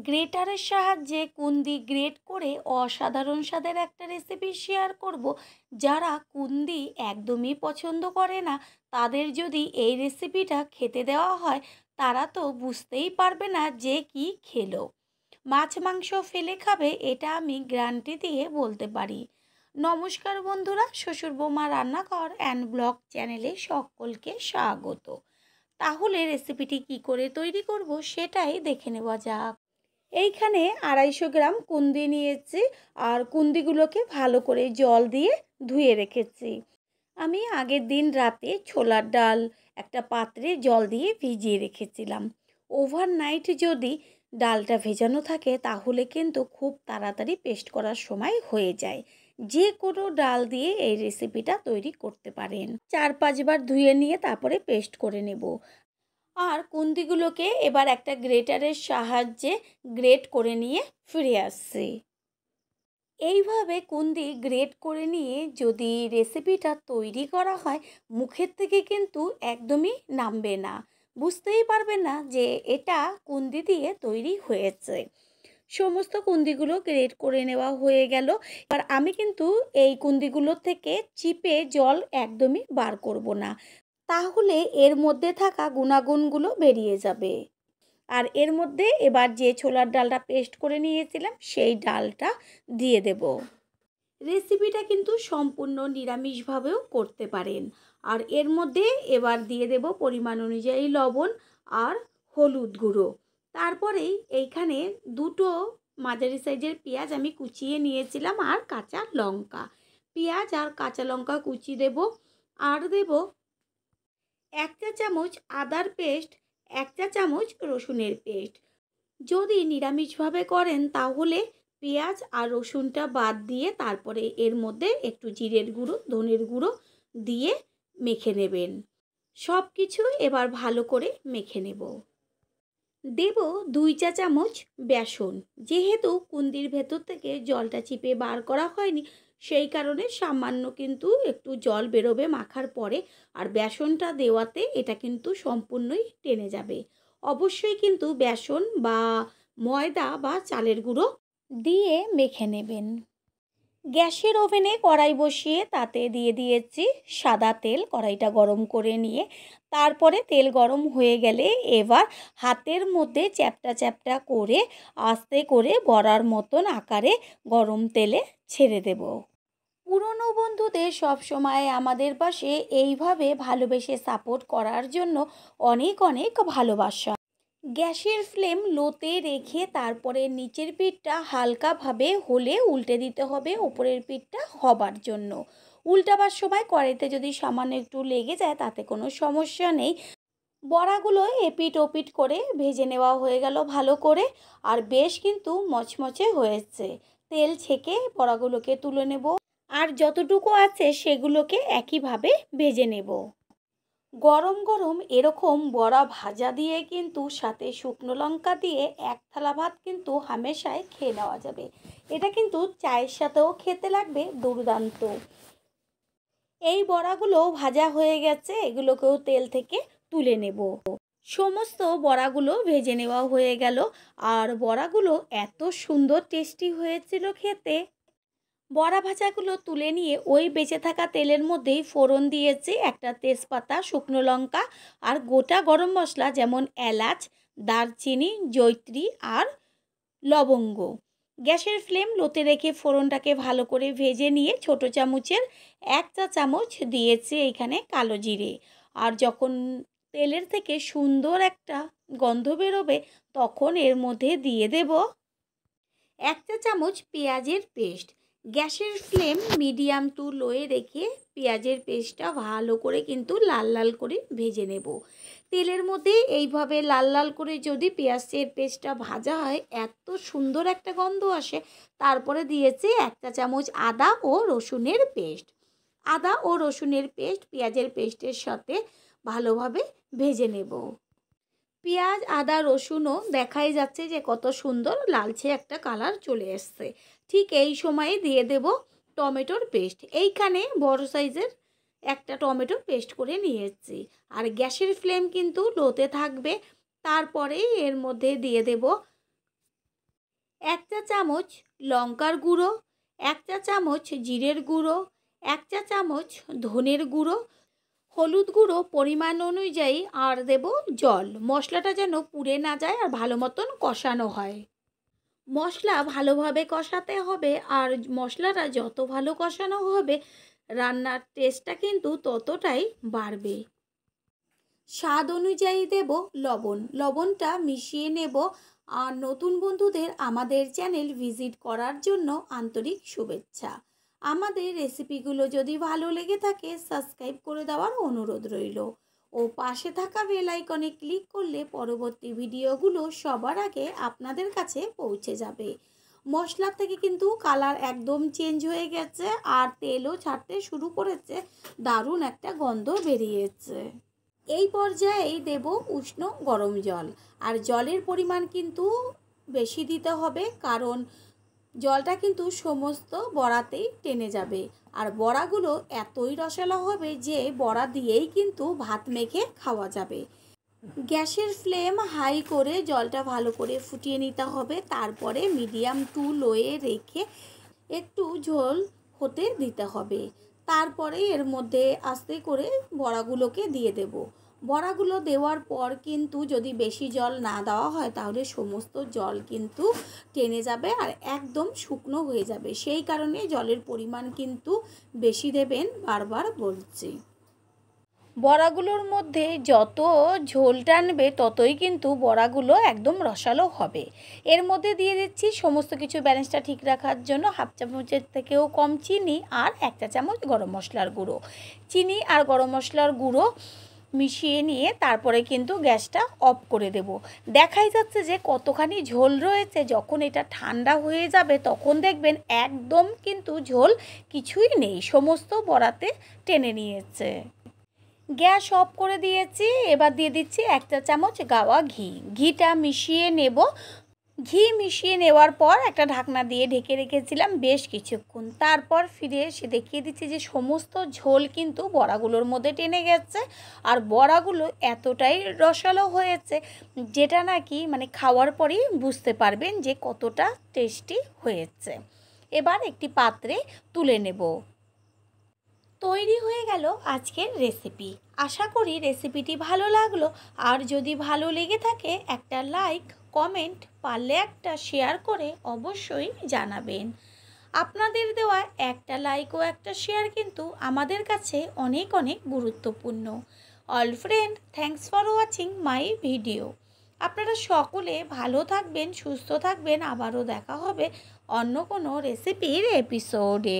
গ্রেটারের সাহায্যে কুন্দি গ্রেট করে অসাধারণ স্বাদের একটা রেসিপি শেয়ার করব। যারা কুন্দি একদমই পছন্দ করে না, তাদের যদি এই রেসিপিটা খেতে দেওয়া হয়, তারা তো বুঝতেই পারবে না যে কি খেলো। মাছ মাংস ফেলে খাবে, এটা আমি গ্যারান্টি দিয়ে বলতে পারি। নমস্কার বন্ধুরা, শ্বশুর বৌমা রান্নাঘর অ্যান্ড ব্লগ চ্যানেলে সকলকে স্বাগত। তাহলে রেসিপিটি কি করে তৈরি করব সেটাই দেখে নেওয়া যাক। এইখানে 250 গ্রাম কুন্দি নিয়েছি, আর কুন্দিগুলোকে ভালো করে জল দিয়ে ধুয়ে রেখেছি। আমি আগের দিন রাতে ছোলার ডাল একটা পাত্রে জল দিয়ে ভিজিয়ে রেখেছিলাম। ওভারনাইট যদি ডালটা ভেজানো থাকে তাহলে কিন্তু খুব তাড়াতাড়ি পেস্ট করার সময় হয়ে যায়। যে কোনো ডাল দিয়ে এই রেসিপিটা তৈরি করতে পারেন। 4-5 বার ধুয়ে নিয়ে তারপরে পেস্ট করে নেব। আর কুন্দিগুলোকে এবার একটা গ্রেটারের সাহায্যে গ্রেট করে নিয়ে ফিরে আসছি। এইভাবে কুন্দি গ্রেট করে নিয়ে যদি রেসিপিটা তৈরি করা হয়, মুখের থেকে কিন্তু একদমই নামবে না, বুঝতেই পারবে না যে এটা কুন্দি দিয়ে তৈরি হয়েছে। সমস্ত কুন্দিগুলো গ্রেট করে নেওয়া হয়ে গেল। আর আমি কিন্তু এই কুন্দিগুলো থেকে চিপে জল একদমই বার করব না, তাহলে এর মধ্যে থাকা গুণাগুণগুলো বেরিয়ে যাবে। আর এর মধ্যে এবার যে ছোলার ডালটা পেস্ট করে নিয়েছিলাম সেই ডালটা দিয়ে দেব। রেসিপিটা কিন্তু সম্পূর্ণ নিরামিষভাবেও করতে পারেন। আর এর মধ্যে এবার দিয়ে দেব পরিমাণ অনুযায়ী লবণ আর হলুদ গুঁড়ো। তারপরেই এইখানে দুটো মাঝারি সাইজের পেঁয়াজ আমি কুচিয়ে নিয়েছিলাম, আর কাঁচা লঙ্কা। পেঁয়াজ আর কাঁচা লঙ্কা কুচি দেব। আর দেব 1 চা চামচ আদার পেস্ট, 1 চা চামচ রসুনের পেস্ট। যদি নিরামিষভাবে করেন তাহলে পেঁয়াজ আর রসুনটা বাদ দিয়ে তারপরে এর মধ্যে একটু জিরের গুঁড়ো, ধনের গুঁড়ো দিয়ে মেখে নেবেন। সব কিছু এবার ভালো করে মেখে নেব। দেব 2 চা চামচ বেসন। যেহেতু কুন্দির ভেতর থেকে জলটা চিপে বার করা হয়নি, সেই কারণে সামান্য কিন্তু একটু জল বেরোবে মাখার পরে। আর বেসনটা দেওয়াতে এটা কিন্তু সম্পূর্ণই টেনে যাবে। অবশ্যই কিন্তু বেসন বা ময়দা বা চালের গুঁড়ো দিয়ে মেখে নেবেন। গ্যাসের ওভেনে কড়াই বসিয়ে তাতে দিয়ে দিয়েছি সাদা তেল। কড়াইটা গরম করে নিয়ে তারপরে তেল গরম হয়ে গেলে এবার হাতের মধ্যে চ্যাপটা চ্যাপটা করে আস্তে করে বড়ার মতন আকারে গরম তেলে ছেড়ে দেব। পুরনো বন্ধুদের সবসময় আমাদের পাশে এইভাবে ভালোবেসে সাপোর্ট করার জন্য অনেক অনেক ভালোবাসা। গ্যাসের ফ্লেম লোতে রেখে তারপরে নিচের পিঠটা হালকাভাবে হলে উল্টে দিতে হবে ওপরের পিঠটা হবার জন্য। উল্টাবার সময় কড়াইতে যদি সামান্য একটু লেগে যায় তাতে কোনো সমস্যা নেই। বড়াগুলো এপিট ওপিট করে ভেজে নেওয়া হয়ে গেল ভালো করে। আর বেশ কিন্তু মচমচে হয়েছে। তেল ছেঁকে বড়াগুলোকে তুলে নেব। আর যতটুকু আছে সেগুলোকে একইভাবে ভেজে নেব। গরম গরম এরকম বড়া ভাজা দিয়ে কিন্তু সাথে শুকনো লঙ্কা দিয়ে 1 থালা ভাত কিন্তু হামেশাই খেয়ে নেওয়া যাবে। এটা কিন্তু চায়ের সাথেও খেতে লাগবে দুর্দান্ত। এই বড়াগুলো ভাজা হয়ে গেছে, এগুলোকেও তেল থেকে তুলে নেব। সমস্ত বড়াগুলো ভেজে নেওয়া হয়ে গেল। আর বড়াগুলো এত সুন্দর টেস্টি হয়েছিল খেতে। বড়া ভাজাগুলো তুলে নিয়ে ওই বেঁচে থাকা তেলের মধ্যেই ফোড়ন দিয়েছি একটা তেজপাতা, শুকনো লঙ্কা আর গোটা গরম মশলা, যেমন এলাচ, দারচিনি, জয়িত্রী আর লবঙ্গ। গ্যাসের ফ্লেম লোতে রেখে ফোড়নটাকে ভালো করে ভেজে নিয়ে ছোটো চামচের 1 চা চামচ দিয়েছি এইখানে কালো জিরে। আর যখন তেলের থেকে সুন্দর একটা গন্ধ বেরোবে তখন এর মধ্যে দিয়ে দেব 1 চা চামচ পেঁয়াজের পেস্ট। গ্যাসের ফ্লেম মিডিয়াম টু লোয়ে রেখে পেঁয়াজের পেস্টটা ভালো করে কিন্তু লাল লাল করে ভেজে নেব। তেলের মধ্যে এইভাবে লাল লাল করে যদি পেঁয়াজের পেস্টটা ভাজা হয় এত সুন্দর একটা গন্ধ আসে। তারপরে দিয়েছি 1 চা চামচ আদা ও রসুনের পেস্ট। আদা ও রসুনের পেস্ট পেঁয়াজের পেস্টের সাথে ভালোভাবে ভেজে নেব। পেঁয়াজ, আদা, রসুনও দেখাই যাচ্ছে যে কত সুন্দর লালচে একটা কালার চলে এসছে। ঠিক এই সময়ে দিয়ে দেব টমেটোর পেস্ট। এইখানে বড় সাইজের একটা টমেটো পেস্ট করে নিয়েছি। আর গ্যাসের ফ্লেম কিন্তু লোতে থাকবে। তারপরেই এর মধ্যে দিয়ে দেব 1 চা চামচ লঙ্কার গুঁড়ো, 1 চা চামচ জিরের গুঁড়ো, 1 চা চামচ ধনের গুঁড়ো, হলুদ গুঁড়ো পরিমাণ অনুযায়ী, আর দেব জল। মশলাটা যেন পুড়ে না যায় আর ভালো মতন কষানো হয়। মশলা ভালোভাবে কষাতে হবে, আর মশলাটা যত ভালো কষানো হবে রান্নার টেস্টটা কিন্তু ততটাই বাড়বে। স্বাদ অনুযায়ী দেব লবণ। লবণটা মিশিয়ে নেব। আর নতুন বন্ধুদের আমাদের চ্যানেল ভিজিট করার জন্য আন্তরিক শুভেচ্ছা। আমাদের রেসিপিগুলো যদি ভালো লেগে থাকে সাবস্ক্রাইব করে দেওয়ার অনুরোধ রইল, ও পাশে থাকা বেল আইকনে ক্লিক করলে পরবর্তী ভিডিওগুলো সবার আগে আপনাদের কাছে পৌঁছে যাবে। মশলা থেকে কিন্তু কালার একদম চেঞ্জ হয়ে গেছে, আর তেলও ছাড়তে শুরু করেছে, দারুণ একটা গন্ধ বেরিয়েছে। এই পর্যায়েই দেব উষ্ণ গরম জল। আর জলের পরিমাণ কিন্তু বেশি দিতে হবে, কারণ জলটা কিন্তু সমস্ত বড়াতেই টেনে যাবে। আর বড়াগুলো এতই রসালো হবে যে বড়া দিয়েই কিন্তু ভাত মেখে খাওয়া যাবে। গ্যাসের ফ্লেম হাই করে জলটা ভালো করে ফুটিয়ে নিতে হবে। তারপরে মিডিয়াম টু লোয়ে রেখে একটু ঝোল হতে দিতে হবে। তারপরে এর মধ্যে আস্তে করে বড়াগুলোকে দিয়ে দেব। বড়াগুলো দেওয়ার পর কিন্তু যদি বেশি জল না দেওয়া হয় তাহলে সমস্ত জল কিন্তু টেনে যাবে আর একদম শুকনো হয়ে যাবে। সেই কারণে জলের পরিমাণ কিন্তু বেশি দেবেন, বারবার বলছি। বড়াগুলোর মধ্যে যত ঝোল টানবে ততই কিন্তু বড়াগুলো একদম রসালো হবে। এর মধ্যে দিয়ে দিচ্ছি সমস্ত কিছু ব্যালেন্সটা ঠিক রাখার জন্য হাফ চামচের থেকেও কম চিনি আর 1 চা চামচ গরম মশলার গুঁড়ো। চিনি আর গরম মশলার গুঁড়ো মিশিয়ে নিয়ে তারপরে কিন্তু গ্যাসটা অফ করে দেব। দেখাই যাচ্ছে যে কতখানি ঝোল রয়েছে। যখন এটা ঠান্ডা হয়ে যাবে তখন দেখবেন একদম কিন্তু ঝোল কিছুই নেই, সমস্ত বড়াতে টেনে নিয়েছে। গ্যাস অফ করে দিয়েছি। এবার দিয়ে দিচ্ছি 1 চা চামচ গাওয়া ঘি। ঘিটা মিশিয়ে নেব। ঘি মিশিয়ে নেওয়ার পর একটা ঢাকনা দিয়ে ঢেকে রেখেছিলাম বেশ কিছুক্ষণ। তারপর ফিরে এসে দেখিয়ে দিচ্ছি যে সমস্ত ঝোল কিন্তু বড়াগুলোর মধ্যে টেনে গেছে, আর বড়াগুলো এতটাই রসালো হয়েছে যেটা নাকি খাওয়ার পরেই বুঝতে পারবেন যে কতটা টেস্টি হয়েছে। এবার একটি পাত্রে তুলে নেব। তৈরি হয়ে গেল আজকের রেসিপি। আশা করি রেসিপিটি ভালো লাগলো। আর যদি ভালো লেগে থাকে একটা লাইক, কমেন্ট, পারলে একটা শেয়ার করে অবশ্যই জানাবেন। আপনাদের দেওয়া একটা লাইক ও একটা শেয়ার কিন্তু আমাদের কাছে অনেক অনেক গুরুত্বপূর্ণ। All friend, thanks for watching my video. আপনারা সকলে ভালো থাকবেন, সুস্থ থাকবেন। আবারও দেখা হবে অন্য কোনো রেসিপির এপিসোডে।